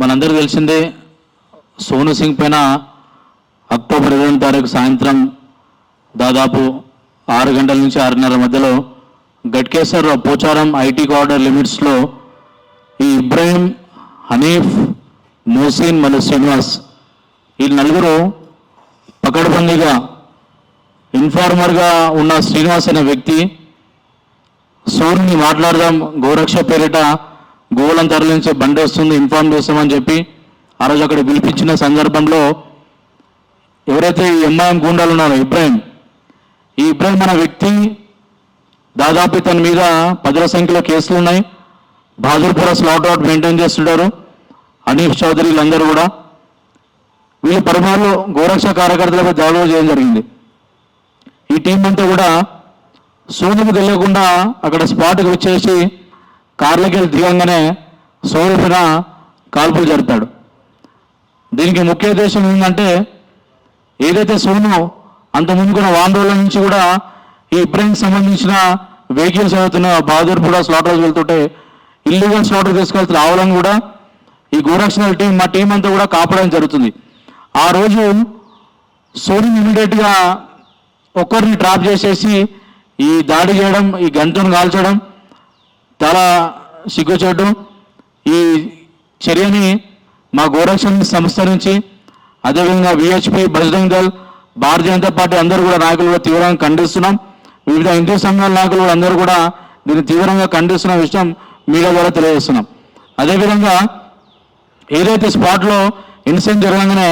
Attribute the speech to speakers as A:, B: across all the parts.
A: మనందరికీ తెలిసిందే సోను సింగ్ పైన అక్టోబర్ 20వ తారీఖు సాయంత్రం దాదాపు 6 గంటల నుంచి 6:30 మధ్యలో గట్కేసర్ పోచారం ఐటీ కార్డర్ లిమిట్స్లో ఈ ఇబ్రాహిం, హనీఫ్, మోసిన్ మరియు శ్రీనివాస్ ఈ నలుగురు పకడ్బందీగా ఇన్ఫార్మర్గా ఉన్న శ్రీనివాస్ అనే వ్యక్తి సోనుని మాట్లాడదాం, గోరక్ష పేరిట గోవులను తరలించే బండి వస్తుంది, ఇన్ఫార్మ్ చేస్తామని చెప్పి ఆ రోజు అక్కడ పిలిపించిన సందర్భంలో ఎవరైతే ఈ ఎంఐఎం గూండాలు ఉన్నారో ఈ ఇబ్రాహిం అనే వ్యక్తి దాదాపు తన మీద 10ల సంఖ్యలో కేసులు ఉన్నాయి. బహదూర్పుర స్లాట్ అవుట్ మెయింటైన్ చేస్తుంటారు. హనీఫ్ చౌదరి వీళ్ళందరూ కూడా వీళ్ళు పరమాలు గోరక్ష కార్యకర్తలపై దాడులు చేయడం జరిగింది. ఈ టీం అంతా కూడా సోనుకు తెలియకుండా అక్కడ స్పాట్కి వచ్చేసి కార్లకి వెళ్ళి దిగంగానే సోను పైన కాల్పులు జరిపాడు. దీనికి ముఖ్య ఉద్దేశం ఏంటంటే ఏదైతే సోను అంతకుముందు కూడా వాండ్రోల నుంచి కూడా ఈ ఇబ్రాహింకి సంబంధించిన వెహికల్స్ అవుతున్న బహదూర్పుర స్లాట్ హౌస్ వెళ్తుంటే ఇల్లీగల్ స్లాటర్ తీసుకెళ్తున్న ఆవులను కూడా ఈ గోరక్షణల్ టీం మా టీం అంతా కూడా కాపాడడం జరుగుతుంది. ఆ రోజు సోను ఇమీడియట్గా ఒక్కరిని ట్రాప్ చేసేసి ఈ దాడి చేయడం, ఈ గంటను కాల్చడం చాలా సిగ్గుచేటు. ఈ చర్యని మా గోరక్షణ సంస్థ నుంచి అదేవిధంగా విహెచ్పి, బజరంగ్ దళ్, భారతీయ జనతా పార్టీ అందరూ కూడా నాయకులు కూడా తీవ్రంగా ఖండిస్తున్నాం. వివిధ హిందూ సంఘాల నాయకులు కూడా అందరూ కూడా దీన్ని తీవ్రంగా ఖండిస్తున్న విషయం మీడియా ద్వారా తెలియజేస్తున్నాం. అదేవిధంగా ఏదైతే స్పాట్లో ఇన్సిడెంట్ జరగగానే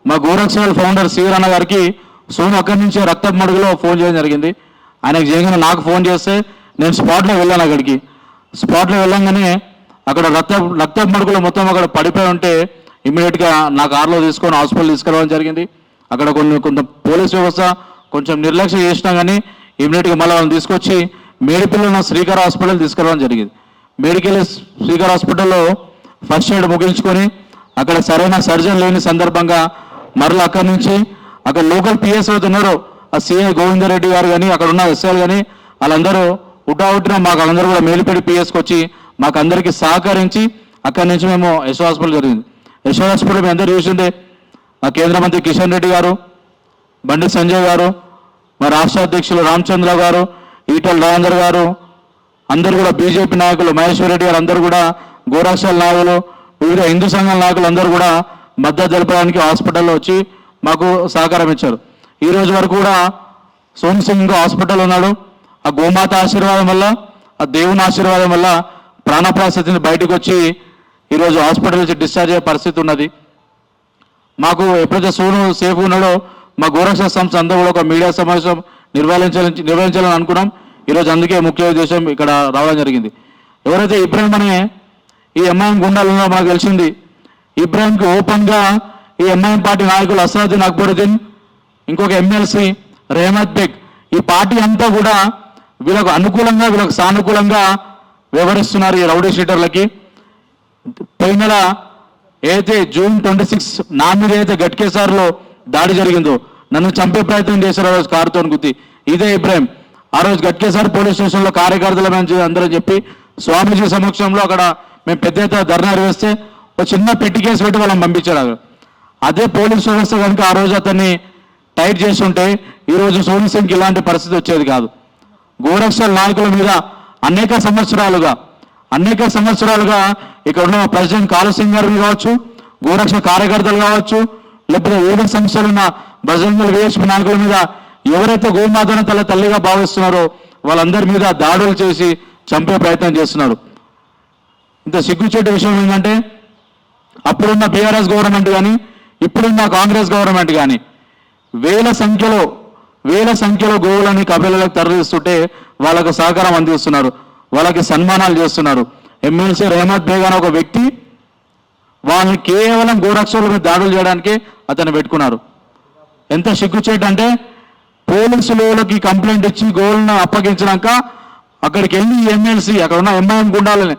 A: మా గోరక్షణల్ ఫౌండర్ శ్రీరణ గారికి సోను అక్కడి నుంచి రక్తపు మడుగులో ఫోన్ చేయడం జరిగింది. ఆయనకు చేయగానే నాకు ఫోన్ చేస్తే నేను స్పాట్లో వెళ్ళాను. అక్కడికి స్పాట్లో వెళ్ళంగానే అక్కడ రక్తపు మడుగులో మొత్తం అక్కడ పడిపోయి ఉంటే ఇమ్మీడియట్గా నా కారులో తీసుకొని హాస్పిటల్ తీసుకెళ్ళడం జరిగింది. అక్కడ కొంత పోలీస్ వ్యవస్థ కొంచెం నిర్లక్ష్యం చేసినా కానీ ఇమ్మీడియట్గా మళ్ళీ వాళ్ళని తీసుకొచ్చి మేడిపల్లిలో శ్రీకర్ హాస్పిటల్ తీసుకెళ్ళడం జరిగింది. మేడికల్ శ్రీకర్ హాస్పిటల్లో ఫస్ట్ ఎయిడ్ ముగించుకొని అక్కడ సరైన సర్జన్ లేని సందర్భంగా మరలా అక్కడి నుంచి అక్కడ లోకల్ పిఎస్ అవుతున్నారు ఆ సిఐ గోవిందరెడ్డి గారు కానీ అక్కడ ఉన్న ఎస్ఐలు కానీ వాళ్ళందరూ ఉటావుటిన మాకు అందరూ కూడా మేలిపేడి పిఎస్కి వచ్చి మాకు అందరికీ సహకరించి అక్కడి నుంచి మేము యశో హాస్పిటల్ జరిగింది. యశో హాస్పిటల్ మేము అందరూ చూసిందే మా కేంద్ర మంత్రి కిషన్ రెడ్డి గారు, బండి సంజయ్ గారు, మా రాష్ట్ర అధ్యక్షులు రామచంద్ర గారు, ఈటల రాజేందర్ గారు, అందరూ కూడా బీజేపీ నాయకులు మహేశ్వర్ రెడ్డి గారు అందరూ కూడా గోరక్షల నాయకులు, వివిధ హిందూ సంఘాల నాయకులు అందరూ కూడా మద్దతు తెలపడానికి హాస్పిటల్లో వచ్చి మాకు సహకారం ఇచ్చారు. ఈ రోజు వరకు కూడా సోను సింగ్ హాస్పిటల్లో ఉన్నాడు. ఆ గోమాత ఆశీర్వాదం వల్ల, ఆ దేవుని ఆశీర్వాదం వల్ల ప్రాణప్రాస్థితిని బయటకు వచ్చి ఈరోజు హాస్పిటల్ నుంచి డిశ్చార్జ్ అయ్యే పరిస్థితి ఉన్నది. మాకు ఎప్పుడైతే సోను సేఫ్ ఉన్నాడో మా గోరక్ష సంస్థ అందరూ కూడా ఒక మీడియా సమావేశం నిర్వహించాలని అనుకున్నాం. ఈరోజు అందుకే ముఖ్య ఉద్దేశం ఇక్కడ రావడం జరిగింది. ఎవరైతే ఇబ్రాహిం అనే ఈ ఎంఐఎం గుండాలలో మనకు తెలిసింది, ఇబ్రాహింకి ఓపెన్గా ఈ ఎంఐఎం పార్టీ నాయకులు అసదుద్దీన్ అక్బరుద్దీన్, ఇంకొక ఎమ్మెల్సీ రెహమత్ బేగ్, ఈ పార్టీ అంతా కూడా వీళ్ళకు అనుకూలంగా వీళ్ళకు సానుకూలంగా వ్యవహరిస్తున్నారు. ఈ రౌడీ షీటర్లకి పోయిన నెల ఏదైతే జూన్ 26 నా మీద ఏదైతే గట్కేసార్లో దాడి జరిగిందో నన్ను చంపే ప్రయత్నం చేశారు ఆ రోజు కారుతో గుద్ది ఇదే ఇబ్రాహిం. ఆ రోజు గట్కేసార్ పోలీస్ స్టేషన్లో కార్యకర్తల అందరూ చెప్పి స్వామీజీ సమక్షంలో అక్కడ మేము పెద్ద ఎత్తున ధర్నా నిర్వహిస్తే ఒక చిన్న పెట్టి కేసు పెట్టి వాళ్ళని పంపించారు. అదే పోలీస్ వ్యవస్థ కనుక ఆ రోజు అతన్ని టైట్ చేస్తుంటే ఈరోజు సోను సింగ్కి ఇలాంటి పరిస్థితి వచ్చేది కాదు. గోరక్షల నాయకుల మీద అనేక సంవత్సరాలుగా ఇక్కడ ఉన్న ప్రెసిడెంట్ కాలు సింగ్ గారు కావచ్చు, గోరక్ష కార్యకర్తలు కావచ్చు, లేకపోతే వివిధ సంస్థలున్న బజరంగ విహెచ్పి నాయకుల మీద ఎవరైతే గోమాతను తల్లిగా భావిస్తున్నారో వాళ్ళందరి మీద దాడులు చేసి చంపే ప్రయత్నం చేస్తున్నారు. ఇంత సిగ్గుచేటు విషయం ఏంటంటే అప్పుడున్న బీఆర్ఎస్ గవర్నమెంట్ కానీ ఇప్పుడున్న కాంగ్రెస్ గవర్నమెంట్ కానీ వేల సంఖ్యలో గోవులని కబీలకు తరలిస్తుంటే వాళ్ళకు సహకారం అందిస్తున్నారు, వాళ్ళకి సన్మానాలు చేస్తున్నారు. ఎమ్మెల్సీ రెహమత్ బేగ్ అనే ఒక వ్యక్తి వాళ్ళని కేవలం గోరక్షల మీద దాడులు చేయడానికి అతను పెట్టుకున్నారు. ఎంత సిగ్గుచేటు అంటే పోలీసులకి కంప్లైంట్ ఇచ్చి గోవులను అప్పగించినాక అక్కడికి వెళ్ళి ఎమ్మెల్సీ అక్కడ ఉన్న ఎంఐఎం గుండాలని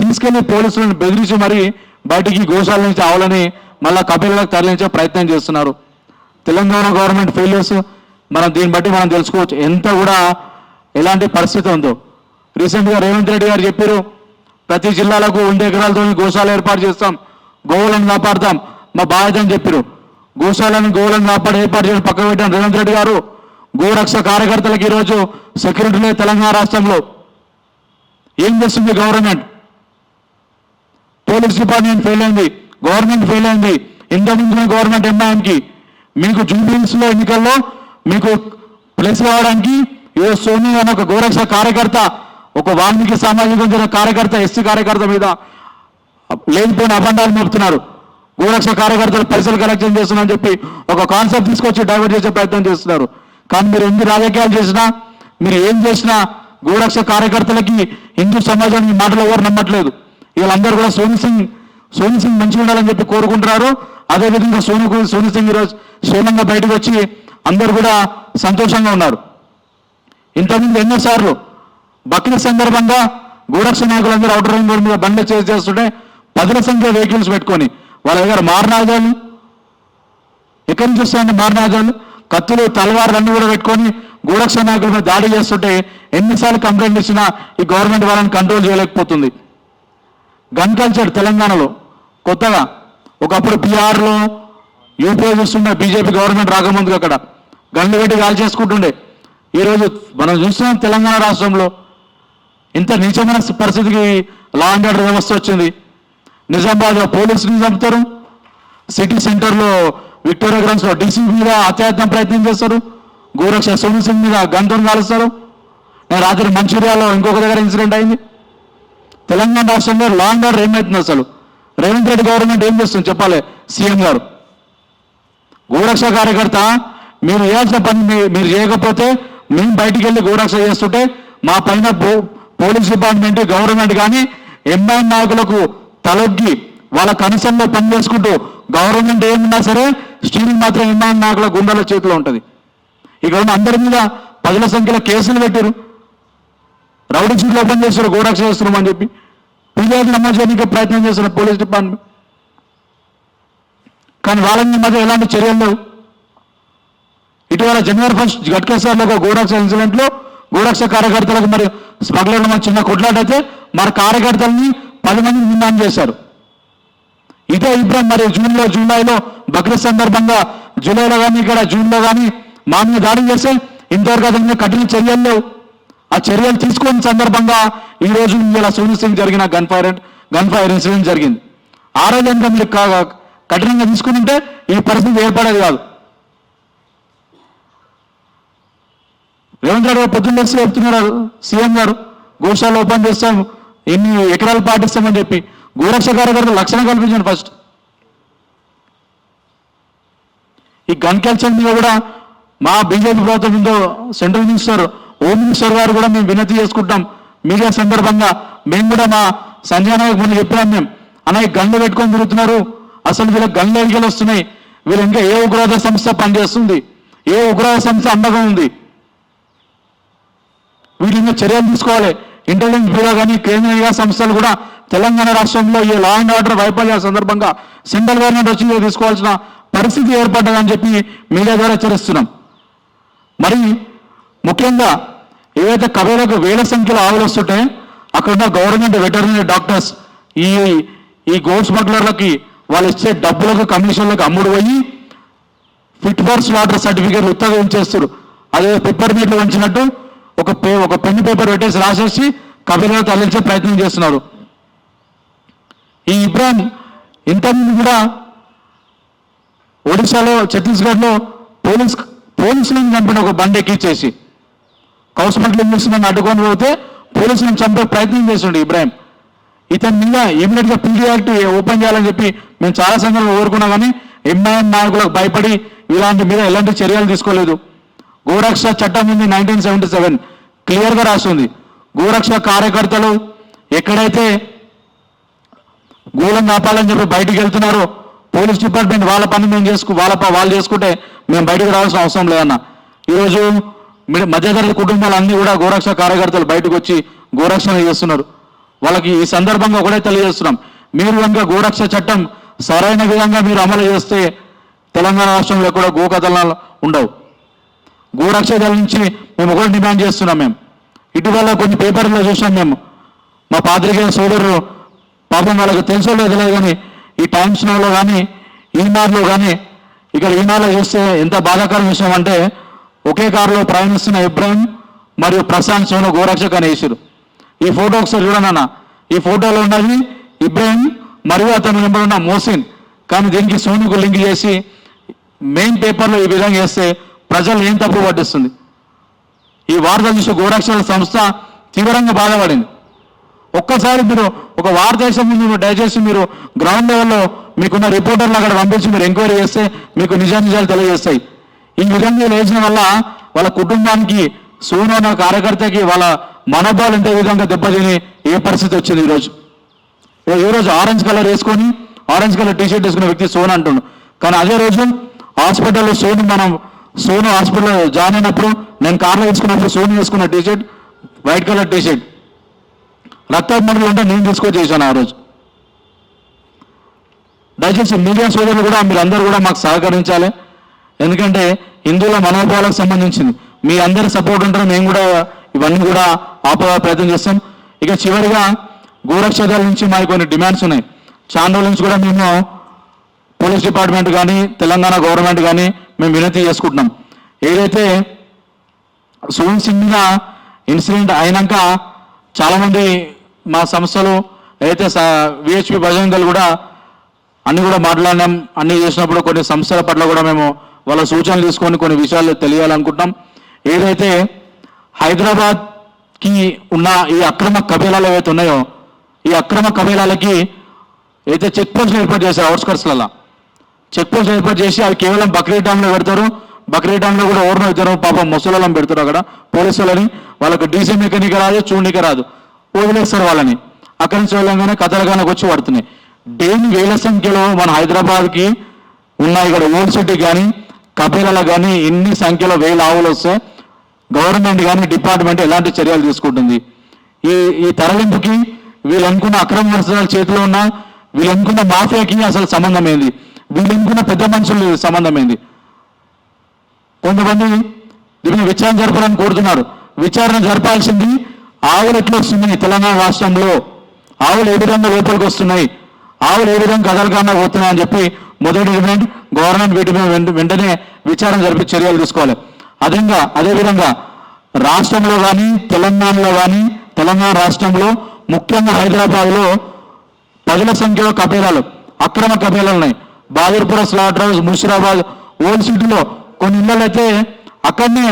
A: తీసుకెళ్లి పోలీసులను బెదిరించి మరీ బయటికి గోశాల నుంచి ఆవులని మళ్ళా కబీలకు తరలించే ప్రయత్నం చేస్తున్నారు. తెలంగాణ గవర్నమెంట్ ఫెయిల్యూర్స్ దీన్ని బట్టి మనం తెలుసుకోవచ్చు ఎంత కూడా ఎలాంటి పరిస్థితి ఉందో. రీసెంట్గా రేవంత్ రెడ్డి గారు చెప్పారు ప్రతి జిల్లాలకు 100 ఎకరాలతో గోశాల ఏర్పాటు చేస్తాం, గోవులను కాపాడుతాం మా బాధ్యత అని చెప్పారు. గోశాలను గోవులను కాపాడే ఏర్పాటు చేయడం పక్కన పెట్టిన రేవంత్ రెడ్డి గారు గోరక్ష కార్యకర్తలకు ఈరోజు సెక్యూరిటీ లేదు తెలంగాణ రాష్ట్రంలో. ఏం చేస్తుంది గవర్నమెంట్? పోలీస్ డిపార్ట్మెంట్ ఫెయిల్ అయింది, గవర్నమెంట్ ఫెయిల్ అయింది. ఇంతకుముందు గవర్నమెంట్ ఎంఐఎంకి మీకు జూబ్లీహిల్స్లో ఎన్నికల్లో మీకు ప్లేస్ కావడానికి ఏ సోని అనే ఒక గోరక్ష కార్యకర్త, ఒక వాల్మీకి సామాజిక చెందిన కార్యకర్త, ఎస్సీ కార్యకర్త మీద లేనిపోయిన అబండాలు మోపుతున్నారు. గోరక్ష కార్యకర్తలు పైసలు కలెక్షన్ చేస్తున్నారని చెప్పి ఒక కాన్సెప్ట్ తీసుకొచ్చి డైవర్ట్ చేసే ప్రయత్నం చేస్తున్నారు. కానీ మీరు ఎన్ని రాజకీయాలు చేసినా, మీరు ఏం చేసినా గోరక్ష కార్యకర్తలకి హిందూ సమాజానికి మాటలు ఎవరు నమ్మట్లేదు. వీళ్ళందరూ కూడా సోను సింగ్ మంచిగా ఉండాలని చెప్పి కోరుకుంటున్నారు. అదేవిధంగా సోను సింగ్ ఈరోజు క్షేమంగా బయటకు వచ్చి అందరూ కూడా సంతోషంగా ఉన్నారు. ఇంతకుముందు ఎన్నోసార్లు బక్రీద్ సందర్భంగా గోరక్ష నాయకులందరూ అవుటర్ రింగ్ రోడ్ మీద బండ్లు చేస్తుంటే 10ల సంఖ్య వెహికల్స్ పెట్టుకొని వాళ్ళ దగ్గర మారణాయుధాలు, ఎక్కడి నుంచి వస్తాయండి మారణాయుధాలు, కత్తులు, తలవార్లు అన్ని కూడా పెట్టుకొని గోరక్ష నాయకుల మీద దాడి చేస్తుంటే ఎన్నిసార్లు కంప్లైంట్ ఇచ్చినా ఈ గవర్నమెంట్ వాళ్ళని కంట్రోల్ చేయలేకపోతుంది. గన్ కల్చర్ తెలంగాణలో కొత్తగా ఒకప్పుడు బీహార్లో యూపీఏ చూస్తుండే బీజేపీ గవర్నమెంట్ రాకముందుకు అక్కడ గన్లు పెట్టి గాలి చేసుకుంటుండే. ఈరోజు మనం చూస్తున్నాం తెలంగాణ రాష్ట్రంలో ఇంత నీచమైన పరిస్థితికి లా అండ్ ఆర్డర్ వ్యవస్థ వచ్చింది. నిజామాబాద్లో పోలీసుని చంపుతారు, సిటీ సెంటర్లో విక్టోరియా గ్రౌండ్స్లో డీసీ మీద అత్యాయత్నం ప్రయత్నం చేస్తారు, గోరక్ష సోను సింగ్ మీద గన్తో కాలుస్తారు. నేను రాత్రి మంచిర్యాలలో ఇంకొక దగ్గర ఇన్సిడెంట్ అయింది. తెలంగాణ రాష్ట్రంలో లా అండ్ ఆర్డర్ ఏమవుతుంది? అసలు రేవంత్ రెడ్డి గవర్నమెంట్ ఏం చేస్తుంది చెప్పాలి సీఎం గారు. గోరక్ష కార్యకర్త మీరు చేయాల్సిన పని మీరు చేయకపోతే మేము బయటికి వెళ్ళి గోరక్ష చేస్తుంటే మా పైన పోలీస్ డిపార్ట్మెంట్, గవర్నమెంట్ కానీ ఎంఐఎం నాయకులకు తలొగ్గి వాళ్ళ కనీసంలో పని చేసుకుంటూ గవర్నమెంట్ ఏమున్నా సరే స్టీరింగ్ మాత్రం ఎంఐఎం నాయకుల గుండాల చేతిలో ఉంటుంది. ఇక్కడ ఉన్న అందరి మీద 10ల సంఖ్యలో కేసులు పెట్టారు, రౌడీ షీట్లు ఓపెన్ చేస్తారు, గోరక్ష చేస్తున్నామని చెప్పి ఫిర్యాదు నమోదు చేయడానికి ప్రయత్నం చేస్తున్నారు పోలీస్ డిపార్ట్మెంట్. కానీ వాళ్ళ మధ్య ఎలాంటి చర్యలు లేవు. ఇటీవల జనవరి 1 గట్కేశ్వర్లో ఒక గోరక్ష ఇన్సిడెంట్లో గోరక్ష కార్యకర్తలకు మరి స్మగ్లర్లు మన చిన్న కొట్లాటైతే మరి కార్యకర్తలని 10 మందిని నిర్ణయం చేశారు. ఇదే ఇబ్రాం మరి జూలైలో బక్రీద్ సందర్భంగా జూలైలో కానీ ఇక్కడ జూన్లో కానీ మా మీద దాడి చేస్తే ఇంతవరకు అతని కఠిన చర్యలు లేవు. ఆ చర్యలు తీసుకున్న సందర్భంగా ఈరోజు ఇలా సోను సింగ్ జరిగిన గన్ ఫైర్ ఇన్సిడెంట్ జరిగింది. ఆ రోజు ఎంత మీరు కఠినంగా తీసుకుంటే ఈ పరిస్థితి ఏర్పడేది కాదు. రేవంత్ రెడ్డి పొద్దున్న వచ్చి చెప్తున్నారు సీఎం గారు, గోశాల ఓపెన్ చేస్తాం, ఎన్ని ఎకరాలు పాటిస్తామని చెప్పి. గోరక్ష కార్యకర్తలు లక్షణ కల్పించండి ఫస్ట్. ఈ గన్ కల్చర్ మీద కూడా మా బీజేపీ ప్రభుత్వం ఉందో సెంట్రల్ మినిస్టర్, హోమ్ మినిస్టర్ గారు కూడా మేము వినతి చేసుకుంటాం. మీడియా సందర్భంగా మేము కూడా మా సంజయ్ నాయక్ ముందు చెప్పినాం, మేము అన్నయ్య గన్లు పెట్టుకొని తిరుగుతున్నారు, అసలు వీళ్ళకి గన్లు ఎన్నికలు వస్తున్నాయి, వీళ్ళు ఇంకా ఏ ఉగ్రవాద సంస్థ పనిచేస్తుంది, ఏ ఉగ్రవాద సంస్థ అండగా ఉంది, వీటి మీద చర్యలు తీసుకోవాలి. ఇంటెలిజెన్స్ బ్యూరో కానీ కేంద్ర నిఘా సంస్థలు కూడా తెలంగాణ రాష్ట్రంలో ఈ లా అండ్ ఆర్డర్ వైఫల్యాల సందర్భంగా సెంట్రల్ గవర్నమెంట్ వచ్చి తీసుకోవాల్సిన పరిస్థితి ఏర్పడ్డదని చెప్పి మీడియా ద్వారా హెచ్చరిస్తున్నాం. మరి ముఖ్యంగా ఏవైతే కవేలకు వేల సంఖ్యలో ఆవులు వస్తుంటే అక్కడ ఉన్న గవర్నమెంట్ వెటర్నరీ డాక్టర్స్ ఈ గో స్మగ్లర్లకి వాళ్ళు ఇచ్చే డబ్బులకు కమిషన్లకు అమ్ముడు పోయి ఫిట్ ఫర్ స్లాటర్ సర్టిఫికేట్ ఉత్తగా ఉంచేస్తారు. అదే పేపర్ మీట్లు ఉంచినట్టు ఒక పెన్ను పేపర్ పెట్టేసి రాసేసి కబీర్లను తరలించే ప్రయత్నం చేస్తున్నారు. ఈ ఇబ్రాన్ ఇంతకుముందు కూడా ఒడిశాలో, ఛత్తీస్గఢ్లో పోలీసులను చంపిన ఒక బండి ఎక్కించేసి కౌస్మెంట్లు చేసిన అడ్డుకొని పోతే పోలీసులను చంపే ప్రయత్నం చేస్తుండే ఇబ్రాహిం. ఇతని మీద ఇమీడియట్గా పీడీ యాక్ట్ ఓపెన్ చేయాలని చెప్పి మేము చాలా సందర్భంగా కోరుకున్నాం. కానీ ఎంఐఎం నాయకులకు భయపడి ఇలాంటి మీద ఎలాంటి చర్యలు తీసుకోలేదు. గోరక్ష చట్టం ఉంది 1977 క్లియర్గా రాస్తుంది. గోరక్ష కార్యకర్తలు ఎక్కడైతే గోళం ఆపాలని చెప్పి బయటికి వెళ్తున్నారో పోలీస్ డిపార్ట్మెంట్ వాళ్ళ పని మేము వాళ్ళు చేసుకుంటే మేము బయటకు రావాల్సిన అవసరం లేదన్న. ఈరోజు మధ్యతరగతి కుటుంబాలు అన్నీ కూడా గోరక్ష కార్యకర్తలు బయటకు వచ్చి గోరక్షణ చేస్తున్నారు. వాళ్ళకి ఈ సందర్భంగా ఒకటే తెలియజేస్తున్నాం, మీరు కనుక గోరక్ష చట్టం సరైన విధంగా మీరు అమలు చేస్తే తెలంగాణ రాష్ట్రంలో కూడా గోకథనాలు ఉండవు. గోరక్ష దళ నుంచి మేము ఒకటి డిమాండ్ చేస్తున్నాం. మేము ఇటీవల కొన్ని పేపర్లో చూసాం, మేము మా పాత్రికేయ సోదరులు పాపం వాళ్ళకి తెలుసో లేదో కానీ ఈ టైమ్స్ నోలో కానీ ఈనాడులో కానీ ఇక్కడ ఈనాడులో చూస్తే ఎంత బాధాకరం విషయం అంటే ఒకే కారులో ప్రయాణిస్తున్న ఇబ్రాహిం మరియు ప్రశాంత్ సోను గోరక్షక్ అని వేసారు. ఈ ఫోటో ఒకసారి చూడనన్న. ఈ ఫోటోలో ఉన్నది ఇబ్రాహిం మరియు అతని నెంబర్ ఉన్న మోసిన్. కానీ దీనికి సోనుకు లింక్ చేసి మెయిన్ పేపర్లో ఈ విధంగా వేస్తే ప్రజలు ఏం తప్పు పట్టిస్తుంది. ఈ వార్త చూసి గోరక్షణ సంస్థ తీవ్రంగా బాధపడింది. ఒక్కసారి మీరు ఒక వార్త వేసే ముందు దయచేసి మీరు గ్రౌండ్ లెవెల్లో మీకున్న రిపోర్టర్లు అక్కడ పంపించి మీరు ఎంక్వైరీ చేస్తే మీకు నిజాలు తెలియజేస్తాయి. ఈ విధంగా వేసిన వల్ల వాళ్ళ కుటుంబానికి సోను అన్న కార్యకర్తకి వాళ్ళ మనోభావాలు ఎంత విధంగా దెబ్బతిని ఏ పరిస్థితి వచ్చింది ఈరోజు ఆరెంజ్ కలర్ వేసుకొని ఆరెంజ్ కలర్ టీషర్ట్ వేసుకున్న వ్యక్తి సోను అంటుండు. కానీ అదే రోజు హాస్పిటల్లో సోను హాస్పిటల్లో జాయిన్ అయినప్పుడు నేను కార్లో వేసుకున్నప్పుడు సోను వేసుకున్న టీషర్ట్ వైట్ కలర్ టీషర్ట్ రక్తమండలు ఉంటే నేను తీసుకొని చేశాను ఆ రోజు. దయచేసి మీడియా సోదరులు కూడా మీరందరూ కూడా మాకు సహకరించాలి. ఎందుకంటే హిందువుల మనోభావాలకు సంబంధించింది మీ అందరి సపోర్ట్ ఉంటారు. మేము కూడా ఇవన్నీ కూడా ఆపే ప్రయత్నం చేస్తాం. ఇక చివరిగా గోరక్షదాల నుంచి మాకు కొన్ని డిమాండ్స్ ఉన్నాయి. చాలా రోజుల నుంచి కూడా మేము పోలీస్ డిపార్ట్మెంట్ కానీ తెలంగాణ గవర్నమెంట్ కానీ మేము వినతి చేసుకుంటున్నాం. ఏదైతే సోన్ సింగ్ మీద ఇన్సిడెంట్ అయినాక చాలామంది మా సంస్థలు ఏదైతే విహెచ్పి బజరంగ దళ్ కూడా అన్ని కూడా మాట్లాడినాం. అన్ని చేసినప్పుడు కొన్ని సంస్థల పట్ల కూడా మేము వాళ్ళ సూచనలు తీసుకొని కొన్ని విషయాలు తెలియాలనుకుంటున్నాం. ఏదైతే హైదరాబాద్కి ఉన్న ఈ అక్రమ కబీలాలు ఏవైతే ఉన్నాయో ఈ అక్రమ కబీలాలకి అయితే చెక్ పోస్టులు ఏర్పాటు చేశారు. అవుట్స్కట్స్లలో చెక్ పోస్ట్ ఏర్పాటు చేసి అవి కేవలం బక్రీద్ టైంలో పెడతారు. బక్రీద్ టైంలో కూడా ఓర్మ అవుతారు. పాపం ముసలాళ్ళని పెడతారు అక్కడ పోలీసు వాళ్ళని. వాళ్ళకి డీసీ మెకానిక్ రాదు, చూడనీకి రాదు, వదిలేస్తారు వాళ్ళని. అక్కడి నుంచి వెళ్ళంగానే కథలగానకు వచ్చి పడుతున్నాయి. డైలీ వేల సంఖ్యలో మన హైదరాబాద్కి ఉన్న ఇక్కడ ఓల్డ్ సిటీ కానీ కబీలాలకు కానీ ఎన్ని సంఖ్యలో వేల ఆవులు వస్తే గవర్నమెంట్ కానీ డిపార్ట్మెంట్ ఎలాంటి చర్యలు తీసుకుంటుంది? ఈ తరలింపుకి వీళ్ళు అనుకున్న అక్రమ వస్త్రాల చేతిలో ఉన్న వీళ్ళు అనుకున్న మాఫియాకి అసలు సంబంధం ఏంది? వీళ్ళు అనుకున్న పెద్ద మనుషులు సంబంధం ఏంది? కొంతమంది దీన్ని విచారణ జరపాలని కోరుతున్నారు. విచారణ జరపాల్సింది ఆవులు ఎట్లా వస్తున్నాయి తెలంగాణ రాష్ట్రంలో, ఆవులు ఏ విధంగా లోపలికి వస్తున్నాయి, ఆవులు ఏ విధంగా కదలకుండా పోతున్నాయి అని చెప్పి మొదటి డిమాండ్. గవర్నమెంట్ వీటి మీద వెంటనే విచారణ జరిపి చర్యలు తీసుకోవాలి. అదేవిధంగా రాష్ట్రంలో కానీ తెలంగాణలో కానీ తెలంగాణ రాష్ట్రంలో ముఖ్యంగా హైదరాబాద్లో పదుల సంఖ్యలో కబీలాలు అక్రమ కబీలాలు ఉన్నాయి. బాదర్పుర, స్లాటర్ హౌస్, ముషిరాబాద్, ఓల్డ్ సిటీలో కొన్ని ఇళ్ళలో అయితే అక్కడనే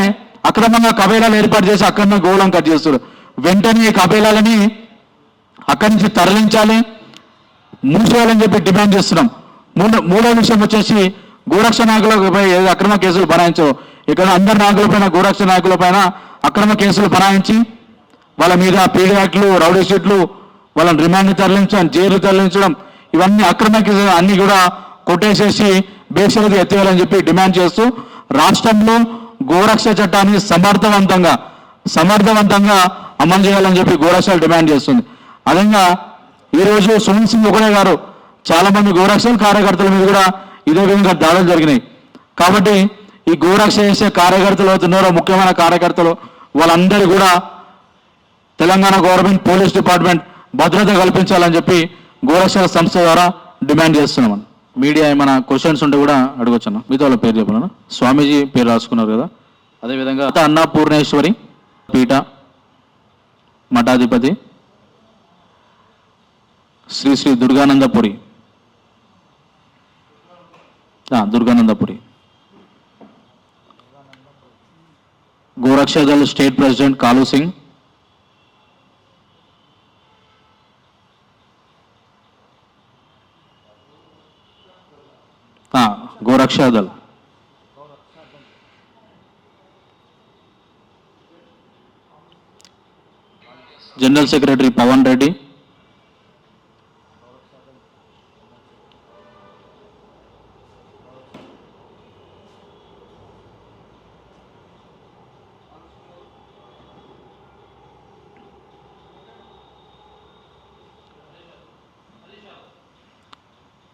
A: అక్రమంగా కబీలాలు ఏర్పాటు చేసి అక్కడనే గోళం కట్ చేస్తారు. వెంటనే ఈ కబీలాలని అక్కడి నుంచి తరలించాలి, మూసేయాలని చెప్పి డిమాండ్ చేస్తున్నాం. మూడో విషయం వచ్చేసి గోరక్ష నాయకులపై అక్రమ కేసులు బనాయించవు. ఇక్కడ అందరి నాయకులపైన గోరక్ష నాయకులపైన అక్రమ కేసులు బనాయించి వాళ్ళ మీద పీడీ యాక్ట్లు, రౌడీ షీట్లు, వాళ్ళని రిమాండ్ తరలించడం, జైలు తరలించడం, ఇవన్నీ అక్రమ కేసులు అన్ని కూడా కొట్టేసేసి బేషరతుగా ఎత్తేయాలని చెప్పి డిమాండ్ చేస్తూ రాష్ట్రంలో గోరక్ష చట్టాన్ని సమర్థవంతంగా అమలు చేయాలని చెప్పి గోరక్షలు డిమాండ్ చేస్తుంది. అదేవిధంగా ఈరోజు సునీల్ సింగ్ ఒకడే గారు చాలా మంది గోరక్షల కార్యకర్తల మీద కూడా ఇదే విధంగా దాడులు జరిగినాయి. కాబట్టి ఈ గోరక్ష చేసే కార్యకర్తలు అవుతున్నారో ముఖ్యమైన కార్యకర్తలు వాళ్ళందరూ కూడా తెలంగాణ గవర్నమెంట్ పోలీస్ డిపార్ట్మెంట్ భద్రత కల్పించాలని చెప్పి గోరక్షల సంస్థ ద్వారా డిమాండ్ చేస్తున్నాం. మీడియా ఏమైనా క్వశ్చన్స్ ఉంటే కూడా అడగొచ్చన్న. మీతో వాళ్ళ పేరు చెప్పాలన్నా. స్వామీజీ పేరు రాసుకున్నారు కదా. అదేవిధంగా అన్నపూర్ణేశ్వరి పీఠ మఠాధిపతి శ్రీ శ్రీ దుర్గానందపురి గోరక్ష దళ్ స్టేట్ ప్రెసిడెంట్ కాలు సింగ్, గోరక్ష దళ్ जनरल सेक्रेटरी पवन रेड्डी,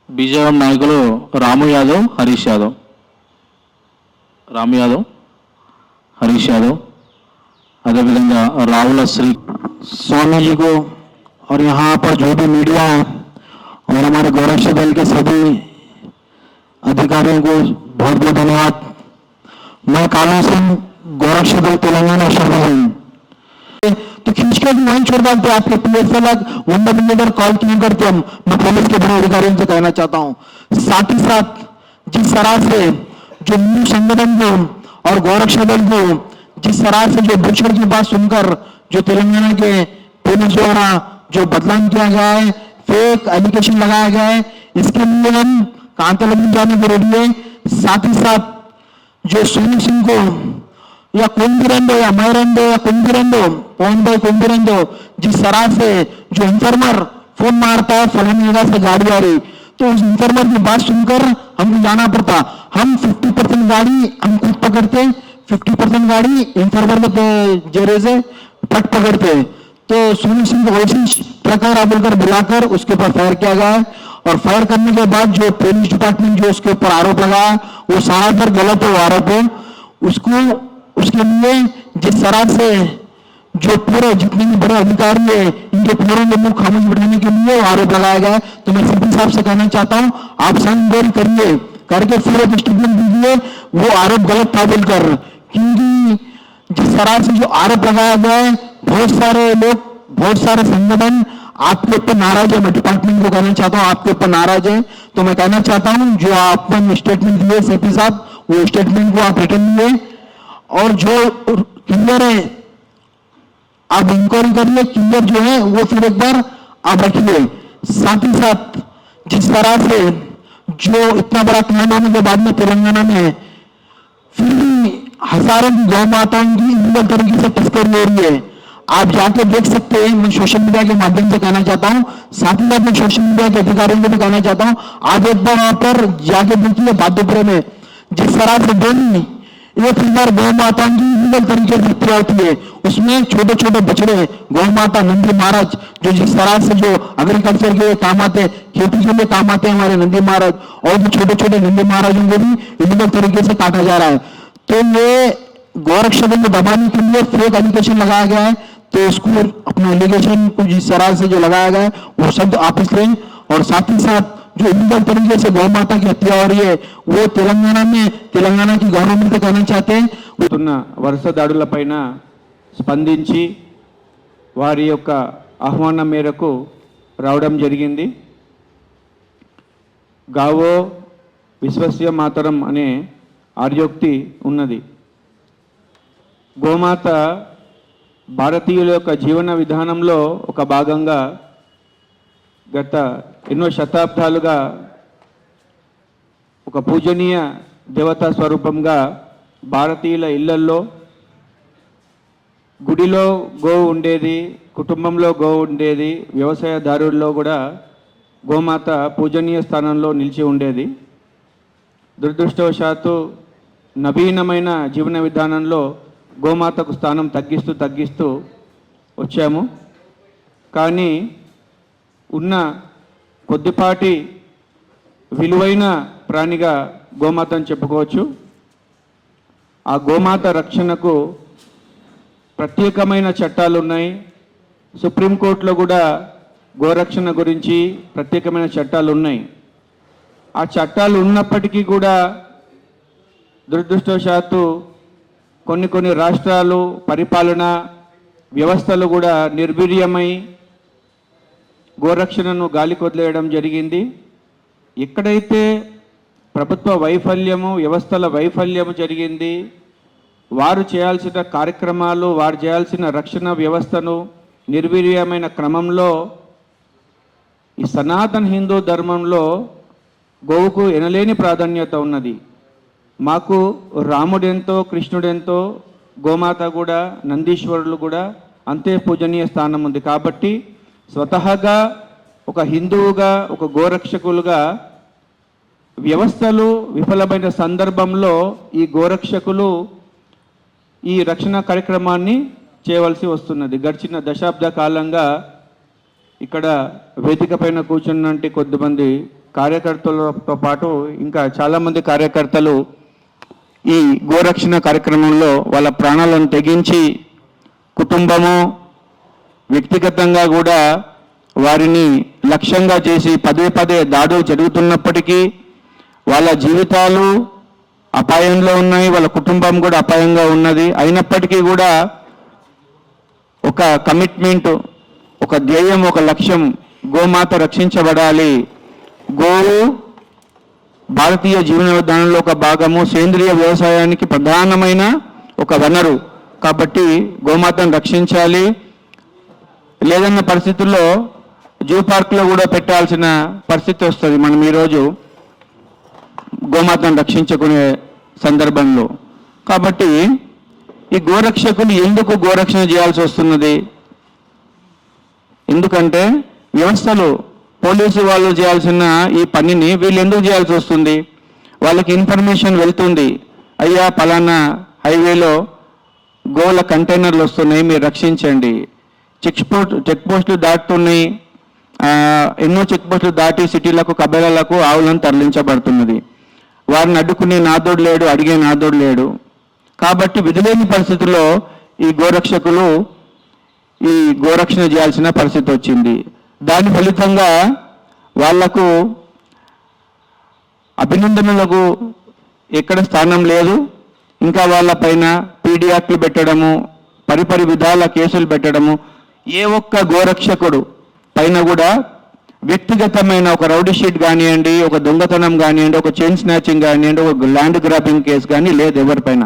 A: बीजेपी नायकुलु रामू यादव, हरीश यादव, अदेविधंगा राहुल श्री। स्वामी जी को और यहाँ पर जो भी मीडिया है
B: और हमारे गौरक्षा दल के सभी अधिकारियों को बहुत बहुत धन्यवाद। मैं कालू सिंह, गौरक्षा दल तेलंगाना शामिल हूँ। तो खींच के भी वहीं छोड़ डालते, आपके पीएस अलग, वंडर लीडर कॉल क्यों करते हम? मैं पुलिस के बड़े अधिकारियों से कहना चाहता हूँ। साथ ही साथ जिस तरह से जो हिंदू संगठन को और गौरक्षा दल को जिस तरह से जो भूषण की बात सुनकर जो तेलंगाना के पुलिस द्वारा जो बदनाम किया गया है, फेक एलिगेशन लगाया गया है, इसके लिए हम कांतालम जाने को रेडी है। साथ ही साथ जो सोनू सिंह को या कुंबिरंडो या मैरंडो या कुंबिरंडो पवन भाई कुंबिरंडो जिस तरह से जो इंफॉर्मर फोन मारता है फलानी जगह से गाड़ी आ रही, तो उस इंफॉर्मर की बात सुनकर हमको जाना पड़ता। हम 50% गाड़ी हम खुद पकड़ते, 50% गाड़ी इंफॉर्मर के जरिए से ट्रक पकड़ते। तो सोनू सिंह को वैसी प्रकार बोलकर बुलाकर उसके ऊपर फायर किया गया है, और फायर करने के बाद जो पुलिस डिपार्टमेंट जो उसके ऊपर आरोप लगाया वो सारा पर गलत है, वो आरोप है। उसको उसके लिए जिस तरह से जो पूरे जितने भी बड़े अधिकारी है इनके पूरे के मुंह खामोश बिठाने के लिए आरोप लगाया गया है। तो मैं सीपी साहब से कहना चाहता हूं, आप संदेह करिए, करके पूरे स्टेटमेंट दीजिए वो आरोप गलत था बोलकर, क्योंकि जिस तरह से जो आरोप लगाया गया है बहुत सारे लोग, बहुत सारे संगठन आपके ऊपर नाराज है। मैं डिपार्टमेंट को कहना चाहता हूं आपके ऊपर नाराज है। तो मैं कहना चाहता हूं जो आपने स्टेटमेंट दिए सीपी साहब, वो स्टेटमेंट को आप रिटर्न दिए, और जो क्लियर है आप इंक्वायरी करिए, क्लियर जो है वो फिर एक बार आप रखिए। साथ ही साथ जिस तरह से जो इतना बड़ा कांड होने के बाद में तेलंगाना में फिर भी हजारों की गौ माताओं की इलीगल तरीके से तस्करी हो रही है, आप जाके देख सकते हैं। मैं सोशल मीडिया के माध्यम से कहना चाहता हूं, साथ ही साथ मैं सोशल मीडिया के अधिकारियों को भी कहना चाहता हूं, आप एक बार वहां पर जाके देखिए बादुपुरे में जिस तरह से डेली 1000 गौ माताओं की इलीगल तरीके से हत्या होती है। उसमें छोटे छोटे बछड़े गौ माता नंदी महाराज जो जिस तरह से जो एग्रीकल्चर के लिए काम आते, खेती के लिए काम आते हैं हमारे नंदी महाराज, और भी छोटे छोटे नंदी महाराजों को भी इलीगल तरीके से काटा जा रहा है। तो ये गौरक्षा दल को दबाने के लिए फेक एलिगेशन लगाया गया है। तो उसको अपना एलिगेशन को जिस तरह से जो लगाया गया है वो शब्द वापस लें, और साथ ही साथ जो इलीगल तरीके से गौ माता की हत्या हो रही है वो तेलंगाना में तेलंगाना की गवर्नमेंट कहना चाहते हैं।
C: వరుస దాడులపైన స్పందించి వారి యొక్క ఆహ్వానం మేరకు రావడం జరిగింది. గావో విశ్వస్య మాతరం అనే ఆర్యోక్తి ఉన్నది. గోమాత భారతీయుల యొక్క జీవన విధానంలో ఒక భాగంగా గత ఎన్నో శతాబ్దాలుగా ఒక పూజనీయ దేవతా స్వరూపంగా భారతీయుల ఇళ్లల్లో గుడిలో గో ఉండేది, కుటుంబంలో గో ఉండేది, వ్యవసాయదారుల్లో కూడా గోమాత పూజనీయ స్థానంలో నిలిచి ఉండేది. దురదృష్టవశాత్తు నవీనమైన జీవన విధానంలో గోమాతకు స్థానం తగ్గిస్తూ వచ్చాము. కానీ ఉన్న కొద్దిపాటి విలువైన ప్రాణిగా గోమాతను చెప్పుకోవచ్చు. ఆ గోమాత రక్షణకు ప్రత్యేకమైన చట్టాలు ఉన్నాయి. సుప్రీంకోర్టులో కూడా గోరక్షణ గురించి ప్రత్యేకమైన చట్టాలు ఉన్నాయి. ఆ చట్టాలు ఉన్నప్పటికీ కూడా దురదృష్టవశాత్తు కొన్ని రాష్ట్రాలు పరిపాలన వ్యవస్థలు కూడా నిర్వీర్యమై గోరక్షణను గాలికి వదిలేయడం జరిగింది. ఎక్కడైతే ప్రభుత్వ వైఫల్యము, వ్యవస్థల వైఫల్యము జరిగింది, వారు చేయాల్సిన కార్యక్రమాలు, వారు చేయాల్సిన రక్షణ వ్యవస్థను నిర్వీర్యమైన క్రమంలో ఈ సనాతన హిందూ ధర్మంలో గోవుకు ఎనలేని ప్రాధాన్యత ఉన్నది. మాకు రాముడెంతో కృష్ణుడెంతో గోమాత కూడా, నందీశ్వరులు కూడా అంతే పూజనీయ స్థానం ఉంది. కాబట్టి స్వతహాగా ఒక హిందువుగా, ఒక గోరక్షకులుగా వ్యవస్థలు విఫలమైన సందర్భంలో ఈ గోరక్షకులు ఈ రక్షణ కార్యక్రమాన్ని చేయవలసి వస్తున్నది. గడిచిన దశాబ్ద కాలంగా ఇక్కడ వేదిక పైన కూర్చున్నట్టు కొద్దిమంది కార్యకర్తలతో పాటు ఇంకా చాలామంది కార్యకర్తలు ఈ గోరక్షణ కార్యక్రమంలో వాళ్ళ ప్రాణాలను తెగించి కుటుంబము, వ్యక్తిగతంగా కూడా వారిని లక్ష్యంగా చేసి పదే పదే దాడులు జరుగుతున్నప్పటికీ వాళ్ళ జీవితాలు అపాయంలో ఉన్నాయి, వాళ్ళ కుటుంబం కూడా అపాయంగా ఉన్నది. అయినప్పటికీ కూడా ఒక కమిట్మెంట్, ఒక ధ్యేయం, ఒక లక్ష్యం, గోమాత రక్షించబడాలి, గోవు భారతీయ జీవన విధానంలో ఒక భాగము, సేంద్రియ వ్యవసాయానికి ప్రధానమైన ఒక వనరు కాబట్టి గోమాతను రక్షించాలి. లేదన్న పరిస్థితుల్లో జూ పార్క్లో కూడా పెట్టాల్సిన పరిస్థితి వస్తుంది మనం ఈరోజు గోమాతను రక్షించుకునే సందర్భంలో. కాబట్టి ఈ గోరక్షకులు ఎందుకు గోరక్షణ చేయాల్సి వస్తున్నది? ఎందుకంటే వ్యవస్థలు, పోలీసు వాళ్ళు చేయాల్సిన ఈ పనిని వీళ్ళు ఎందుకు చేయాల్సి వస్తుంది? వాళ్ళకి ఇన్ఫర్మేషన్ వెళ్తుంది, అయ్యా పలానా హైవేలో గోల కంటైనర్లు వస్తున్నాయి, మీరు రక్షించండి. చెక్ పోస్టులు దాటుతున్నాయి, ఎన్నో చెక్ పోస్టులు దాటి సిటీలకు, కబేలాలకు ఆవులను తరలించబడుతున్నది. వారిని అడ్డుకునే నాదోడు లేడు, అడిగే నాదోడు లేడు. కాబట్టి విధులేని పరిస్థితుల్లో ఈ గోరక్షకులు ఈ గోరక్షణ చేయాల్సిన పరిస్థితి వచ్చింది. దాని ఫలితంగా వాళ్లకు అభినందనలకు ఎక్కడ స్థానం లేదు. ఇంకా వాళ్ళపైన పీడీ యాక్ట్లు పెట్టడము, పరిపరి విధాల కేసులు పెట్టడము, ఏ ఒక్క గోరక్షకుడు పైన కూడా వ్యక్తిగతమైన ఒక రౌడీ షీట్ కానివ్వండి, ఒక దొంగతనం కానివ్వండి, ఒక చైన్ స్నాచింగ్ కానివ్వండి, ఒక ల్యాండ్ గ్రాబింగ్ కేసు కానీ లేదు ఎవరిపైన.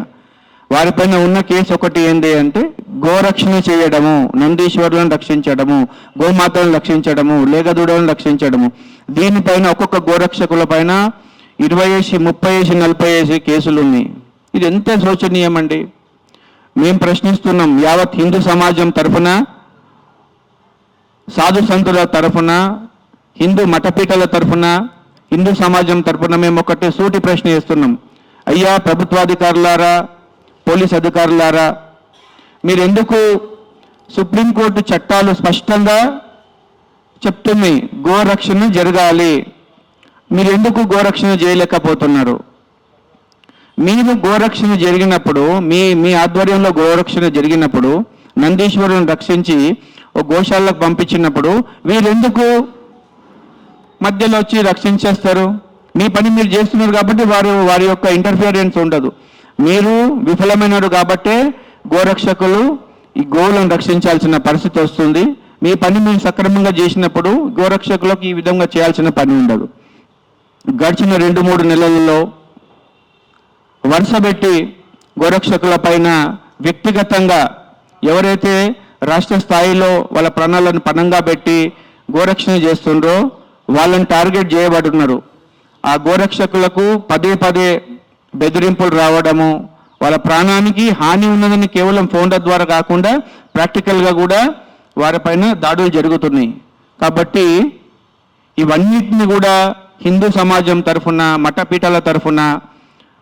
C: వారిపైన ఉన్న కేసు ఒకటి ఏంటి అంటే గోరక్షణ చేయడము, నందీశ్వరులను రక్షించడము, గోమాతలను రక్షించడము, లేగదూడలను రక్షించడము. దీనిపైన ఒక్కొక్క గోరక్షకుల పైన 20 30 40 కేసులు ఉన్నాయి. ఇది ఎంత శోచనీయమండి. మేము ప్రశ్నిస్తున్నాం, యావత్ హిందూ సమాజం తరఫున, సాధు సంతుల తరఫున, హిందూ మఠపీఠల తరఫున, హిందూ సమాజం తరఫున మేము ఒకటే సూటి ప్రశ్న వేస్తున్నాం. అయ్యా ప్రభుత్వాధికారులారా, పోలీస్ అధికారులారా, మీరెందుకు సుప్రీంకోర్టు చట్టాలు స్పష్టంగా చెప్తున్నాయి గోరక్షణ జరగాలి, మీరెందుకు గోరక్షణ చేయలేకపోతున్నారు? మీరు గోరక్షణ జరిగినప్పుడు, మీ ఆధ్వర్యంలో గోరక్షణ జరిగినప్పుడు, నందీశ్వరుని రక్షించి ఒక గోశాలకు పంపించినప్పుడు వీరెందుకు మధ్యలో వచ్చి రక్షించేస్తారు? మీ పని మీరు చేస్తున్నారు కాబట్టి వారి యొక్క ఇంటర్ఫియరెన్స్ ఉండదు. మీరు విఫలమైనరు కాబట్టే గోరక్షకులు ఈ గోవులను రక్షించాల్సిన పరిస్థితి వస్తుంది. మీ పని మీరు సక్రమంగా చేసినప్పుడు గోరక్షకులకు ఈ విధంగా చేయాల్సిన పని ఉండదు. గడిచిన 2-3 నెలలలో వరుసబెట్టి గోరక్షకుల పైన వ్యక్తిగతంగా ఎవరైతే రాష్ట్ర స్థాయిలో వాళ్ళ ప్రాణాలను పణంగా పెట్టి గోరక్షణ చేస్తుండ్రో వాళ్ళని టార్గెట్ చేయబడుతున్నారు. ఆ గోరక్షకులకు పదే పదే బెదిరింపులు రావడము, వాళ్ళ ప్రాణానికి హాని ఉన్నదని కేవలం ఫోన్ల ద్వారా కాకుండా ప్రాక్టికల్గా కూడా వారిపైన దాడులు జరుగుతున్నాయి. కాబట్టి ఇవన్నిటిని కూడా హిందూ సమాజం తరఫున, మఠపీఠాల తరఫున,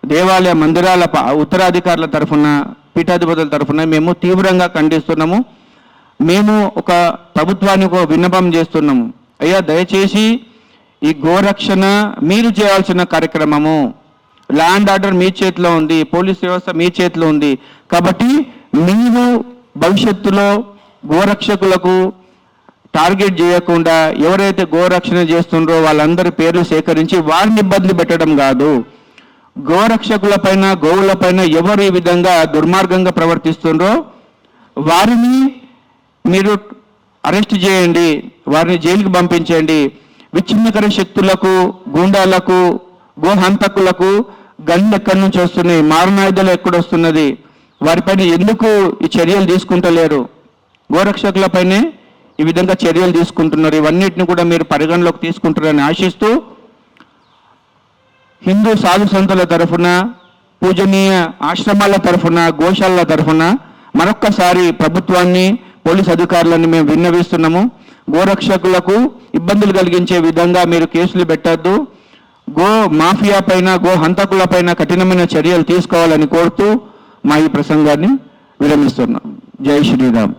C: దేవాలయ మందిరాల ఉత్తరాధికారుల తరఫున, పీఠాధిపతుల తరఫున మేము తీవ్రంగా ఖండిస్తున్నాము. మేము ఒక ప్రభుత్వానికి ఒక విన్నపం చేస్తున్నాము. అయ్యా దయచేసి ఈ గోరక్షణ మీరు చేయాల్సిన కార్యక్రమము, ల్యాండ్ ఆర్డర్ మీ చేతిలో ఉంది, పోలీస్ వ్యవస్థ మీ చేతిలో ఉంది. కాబట్టి మీరు భవిష్యత్తులో గోరక్షకులకు టార్గెట్ చేయకుండా ఎవరైతే గోరక్షణ చేస్తుండ్రో వాళ్ళందరి పేర్లు సేకరించి వారిని ఇబ్బంది పెట్టడం కాదు. గోరక్షకుల పైన, గోవుల పైన ఎవరు ఈ విధంగా దుర్మార్గంగా ప్రవర్తిస్తుండ్రో వారిని మీరు అరెస్ట్ చేయండి, వారిని జైలుకి పంపించండి. విచ్ఛిన్నకర శక్తులకు, గూండాలకు, గోహంతకులకు గన్లు ఎక్కడి నుంచి వస్తున్నాయి, మారణాయుధాలు ఎక్కడొస్తున్నది, వారిపైన ఎందుకు ఈ చర్యలు తీసుకుంటలేరు? గోరక్షకులపైనే ఈ విధంగా చర్యలు తీసుకుంటున్నారు. ఇవన్నిటిని కూడా మీరు పరిగణలోకి తీసుకుంటారని ఆశిస్తూ హిందూ సాధు సంతుల తరఫున, పూజనీయ ఆశ్రమాల తరఫున, గోశాలల తరఫున మరొక్కసారి ప్రభుత్వాన్ని, పోలీస్ అధికారులను మేము విన్నవిస్తున్నాము. గోరక్షకులకు ఇబ్బందులు కలిగించే విధంగా మీరు కేసులు పెట్టద్దు. గో మాఫియా పైన, గో హంతకుల పైన కఠినమైన చర్యలు తీసుకోవాలని కోరుతూ మా ఈ ప్రసంగాన్ని విరమిస్తున్నాం. జై శ్రీరామ్.